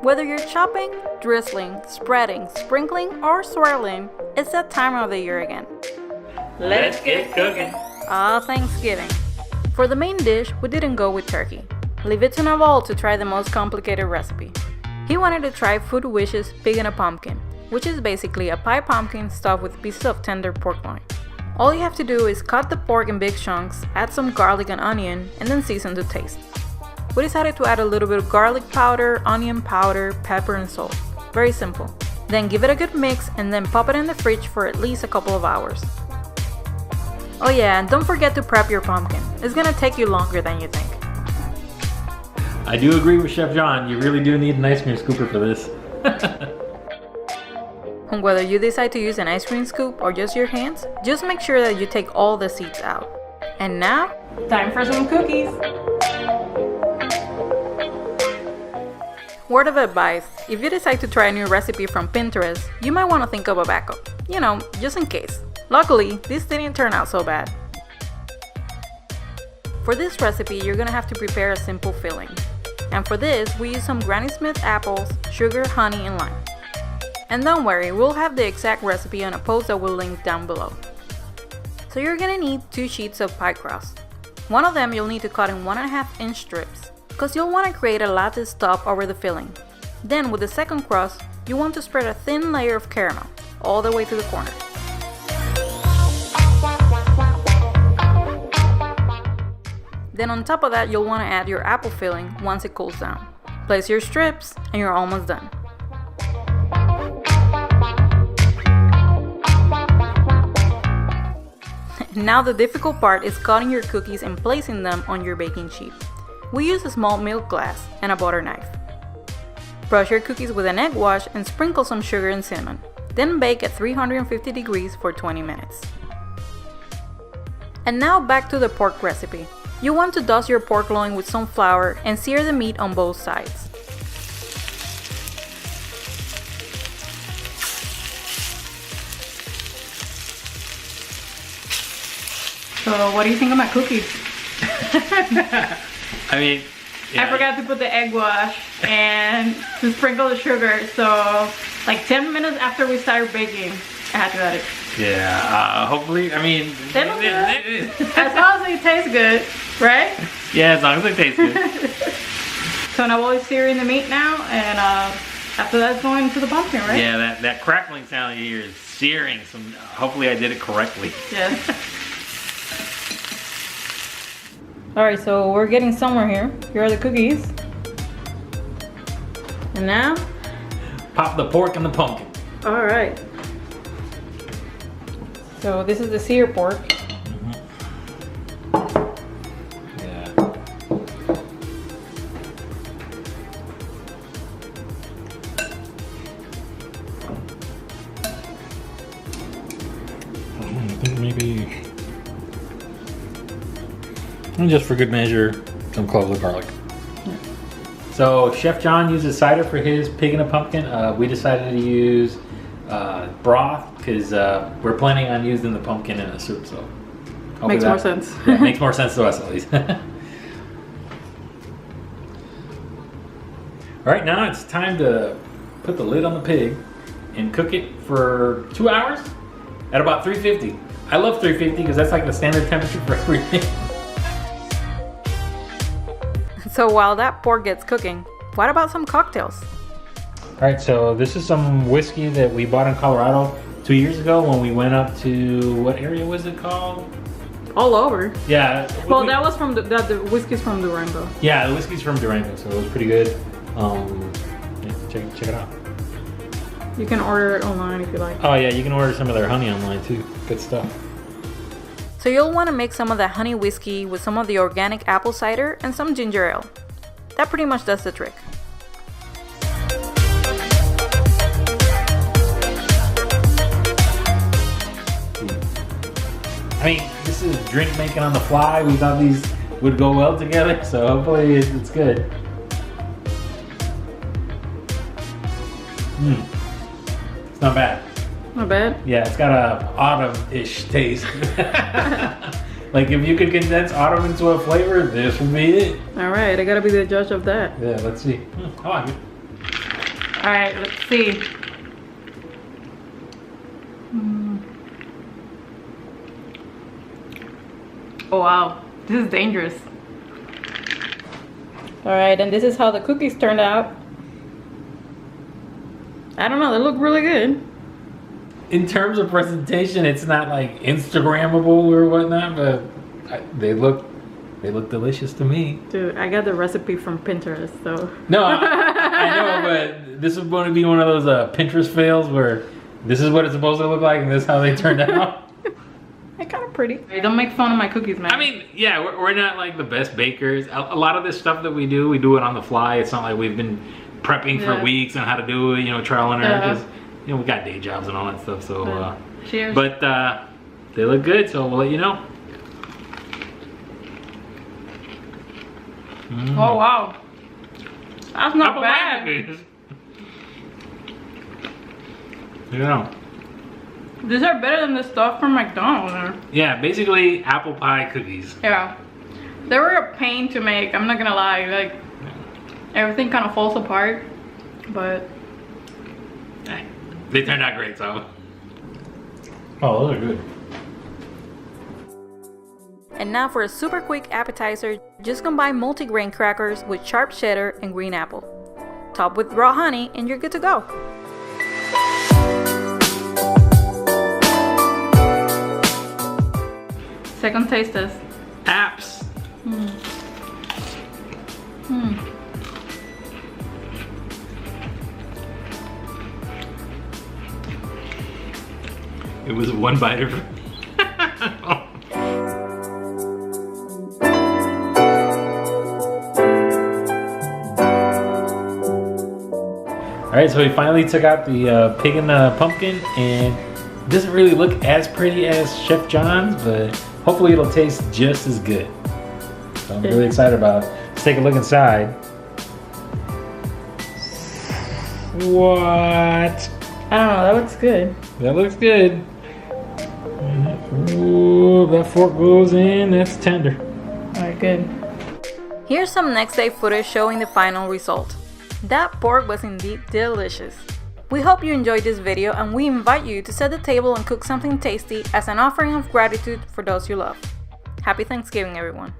Whether you're chopping, drizzling, spreading, sprinkling, or swirling, it's that time of the year again. Let's get cooking. Thanksgiving. For the main dish, we didn't go with turkey. Leave it to Nabol to try the most complicated recipe. He wanted to try Food Wish's Pig in a Pumpkin, which is basically a pie pumpkin stuffed with pieces of tender pork loin. All you have to do is cut the pork in big chunks, add some garlic and onion, and then season to taste. We decided to add a little bit of garlic powder, onion powder, pepper, and salt. Very simple. Then give it a good mix and then pop it in the fridge for at least a couple of hours. Oh yeah, and don't forget to prep your pumpkin. It's gonna take you longer than you think. I do agree with Chef John. You really do need an ice cream scooper for this. And whether you decide to use an ice cream scoop or just your hands, just make sure that you take all the seeds out. And now, time for some cookies! Word of advice, if you decide to try a new recipe from Pinterest, you might want to think of a backup. You know, just in case. Luckily, this didn't turn out so bad. For this recipe, you're gonna have to prepare a simple filling. And for this, we use some Granny Smith apples, sugar, honey, and lime. And don't worry, we'll have the exact recipe on a post that we'll link down below. So you're gonna need 2 sheets of pie crust. One of them you'll need to cut in 1.5-inch strips, because you'll want to create a lattice top over the filling. Then with the second crust, you want to spread a thin layer of caramel, all the way to the corner. Then on top of that, you'll want to add your apple filling once it cools down. Place your strips, and you're almost done. Now the difficult part is cutting your cookies and placing them on your baking sheet. We use a small milk glass and a butter knife. Brush your cookies with an egg wash and sprinkle some sugar and cinnamon. Then bake at 350 degrees for 20 minutes. And now back to the pork recipe. You want to dust your pork loin with some flour and sear the meat on both sides. So what do you think of my cookies? I mean, yeah. I forgot to put the egg wash and to sprinkle the sugar, so like 10 minutes after we started baking, I had to add it. Yeah, hopefully, I mean... They look good. As long as they taste good, right? Yeah, as long as it tastes good. So now we're searing the meat now, and after that it's going into the pumpkin, right? Yeah, that crackling sound you hear is searing. Hopefully I did it correctly. Yes. Alright, so we're getting somewhere here. Here are the cookies. And now? Pop the pork and the pumpkin. Alright. So this is the sear pork. Yeah. I think maybe... And just for good measure, some cloves of garlic. Yeah. So Chef John uses cider for his pig in a pumpkin. We decided to use broth because we're planning on using the pumpkin in a soup. So makes more sense. Yeah, makes more sense to us at least. All right, now it's time to put the lid on the pig and cook it for 2 hours at about 350. I love 350 because that's like the standard temperature for everything. So while that pork gets cooking, what about some cocktails? All right, so this is some whiskey that we bought in Colorado 2 years ago when we went up to, what area was it called? All over. Yeah. Well, that was from the whiskey's from Durango. Yeah, the whiskey's from Durango, so it was pretty good. Yeah, check it out. You can order it online if you like. Oh yeah, you can order some of their honey online too. Good stuff. So you'll want to mix some of the honey whiskey with some of the organic apple cider and some ginger ale. That pretty much does the trick. I mean, this is drink making on the fly. We thought these would go well together, so hopefully it's good. It's not bad. Not bad? Yeah, it's got a autumn-ish taste. Like if you could condense autumn into a flavor, this would be it. Alright, I gotta be the judge of that. Yeah, let's see. I like it. Alright, let's see. Oh wow, this is dangerous. Alright, and this is how the cookies turned out. I don't know, they look really good. In terms of presentation, it's not like Instagrammable or whatnot, but they look delicious to me. Dude, I got the recipe from Pinterest, so. No, I know, but this is going to be one of those Pinterest fails where this is what it's supposed to look like and this is how they turned out. They're kind of pretty. Hey, don't make fun of my cookies, man. I mean, yeah, we're not like the best bakers. A lot of this stuff that we do it on the fly. It's not like we've been prepping for weeks on how to do it, you know, trial and error. Because, you know, we got day jobs and all that stuff, so. Cheers. But they look good, so we'll let you know. Oh wow, that's not Apple bad. cookies. Yeah. These are better than the stuff from McDonald's. Yeah, basically apple pie cookies. Yeah, they were a pain to make. I'm not gonna lie. Like everything kind of falls apart, but they turned out great. So. Oh, those are good. And now for a super quick appetizer, just combine multigrain crackers with sharp cheddar and green apple. Top with raw honey and you're good to go. Second taste test. Apps. It was one bite of Alright, so we finally took out the pig and the pumpkin, and it doesn't really look as pretty as Chef John's, but hopefully it'll taste just as good. So I'm really excited about it. Let's take a look inside. What? I don't know, that looks good. That looks good. Ooh, that fork goes in, that's tender. Alright, good. Here's some next day footage showing the final result. That pork was indeed delicious. We hope you enjoyed this video and we invite you to set the table and cook something tasty as an offering of gratitude for those you love. Happy Thanksgiving, everyone.